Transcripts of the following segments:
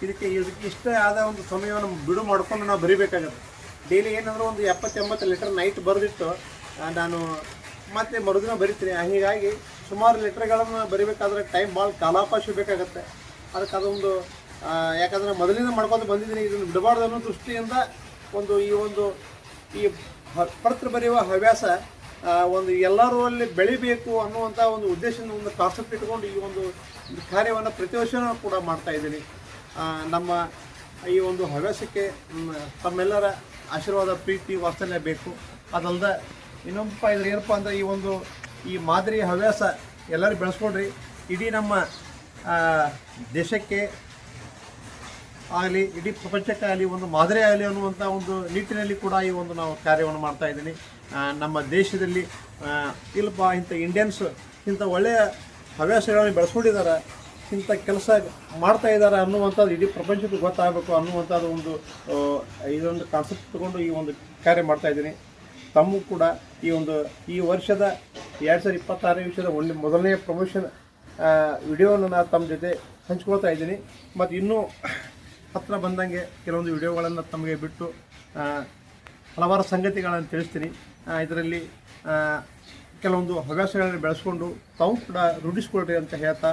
ಇದಕ್ಕೆ ಇಷ್ಟ ಆದ ಒಂದು ಸಮಯವನ್ನು ಬಿಡು ಮಾಡ್ಕೊಂಡು ನಾವು ಬರಿಬೇಕಾಗತ್ತೆ. ಡೈಲಿ ಏನಂದ್ರೆ ಒಂದು 70-80 ಲೀಟರ್ ನೈಟ್ ಬರೆದಿಟ್ಟು ನಾನು ಮತ್ತೆ ಮರುದಿನ ಬರಿತೀನಿ. ಹೀಗಾಗಿ ಸುಮಾರು ಲೀಟರ್ಗಳನ್ನು ಬರಿಬೇಕಾದ್ರೆ ಟೈಮ್ ಭಾಳ ಕಾಲಾವಕಾಶ ಬೇಕಾಗತ್ತೆ. ಅದಕ್ಕೆ ಅದೊಂದು ಯಾಕಂದರೆ ಮೊದಲಿಂದ ಮಾಡ್ಕೊಂಡು ಬಂದಿದ್ದೀನಿ, ಇದನ್ನು ಬಿಡಬಾರ್ದು ಅನ್ನೋ ದೃಷ್ಟಿಯಿಂದ ಈ ಪತ್ರ ಬರೆಯುವ ಹವ್ಯಾಸ ಒಂದು ಎಲ್ಲರೂ ಅಲ್ಲಿ ಬೆಳಿಬೇಕು ಅನ್ನುವಂಥ ಒಂದು ಉದ್ದೇಶದಿಂದ ಒಂದು ಕಾನ್ಸೆಪ್ಟ್ ಇಟ್ಕೊಂಡು ಈ ಒಂದು ಕಾರ್ಯವನ್ನು ಪ್ರತಿ ವರ್ಷವೂ ಕೂಡ ಮಾಡ್ತಾಯಿದ್ದೀನಿ. ನಮ್ಮ ಈ ಒಂದು ಹವ್ಯಾಸಕ್ಕೆ ತಮ್ಮೆಲ್ಲರ ಆಶೀರ್ವಾದ, ಪ್ರೀತಿ, ವಾತ್ಸಲ್ಯ ಬೇಕು. ಅದಲ್ಲದೆ ಇನ್ನೊಂದಪ್ಪ ಇದ್ರೆ ಏನಪ್ಪ ಅಂದರೆ ಈ ಮಾದರಿ ಹವ್ಯಾಸ ಎಲ್ಲರೂ ಬೆಳೆಸ್ಕೊಡ್ರಿ. ಇಡೀ ನಮ್ಮ ದೇಶಕ್ಕೆ ಆಗಲಿ, ಇಡೀ ಪ್ರಪಂಚಕ್ಕಾಗಲಿ ಒಂದು ಮಾದರಿ ಆಗಲಿ ಅನ್ನುವಂಥ ಒಂದು ನಿಟ್ಟಿನಲ್ಲಿ ಕೂಡ ನಾವು ಕಾರ್ಯವನ್ನು ಮಾಡ್ತಾಯಿದ್ದೀನಿ. ನಮ್ಮ ದೇಶದಲ್ಲಿ ಇಲ್ಲಪ್ಪ ಇಂಥ ಇಂಡಿಯನ್ಸ್ ಇಂಥ ಒಳ್ಳೆಯ ಹವ್ಯಾಸಗಳನ್ನು ಬೆಳೆಸ್ಕೊಂಡಿದ್ದಾರೆ, ಇಂಥ ಕೆಲಸ ಮಾಡ್ತಾಯಿದ್ದಾರೆ ಅನ್ನುವಂಥದ್ದು ಇಡೀ ಪ್ರಪಂಚಕ್ಕೆ ಗೊತ್ತಾಗಬೇಕು ಅನ್ನುವಂಥದ್ದು ಇದೊಂದು ಕಾನ್ಸೆಪ್ಟ್ ತಗೊಂಡು ಈ ಒಂದು ಕಾರ್ಯ ಮಾಡ್ತಾಯಿದ್ದೀನಿ. ತಮ್ಮೂ ಕೂಡ ಈ ವರ್ಷದ 2026 ವಿಷಯದ ಮೊದಲನೇ ಪ್ರಮೋಷನ್ ವಿಡಿಯೋವನ್ನು ನಾನು ತಮ್ಮ ಜೊತೆ ಹಂಚ್ಕೊಳ್ತಾ ಇದ್ದೀನಿ. ಮತ್ತು ಇನ್ನೂ ಹತ್ತಿರ ಬಂದಂಗೆ ಕೆಲವೊಂದು ವಿಡಿಯೋಗಳನ್ನು ತಮಗೆ ಬಿಟ್ಟು ಹಲವಾರು ಸಂಗತಿಗಳನ್ನು ತಿಳಿಸ್ತೀನಿ. ಇದರಲ್ಲಿ ಕೆಲವೊಂದು ಹವ್ಯಾಸಗಳನ್ನು ಬೆಳೆಸ್ಕೊಂಡು ತಾವು ಕೂಡ ರೂಢಿಸ್ಕೊಳ್ರಿ ಅಂತ ಹೇಳ್ತಾ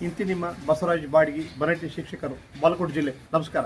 ಇಂತಿ ನಿಮ್ಮ ಬಸವರಾಜ್ ಬಾಡ್ಗಿ, ಬನಟ್ಟಿ ಶಿಕ್ಷಕರು, ಬಾಗಲಕೋಟೆ ಜಿಲ್ಲೆ. ನಮಸ್ಕಾರ.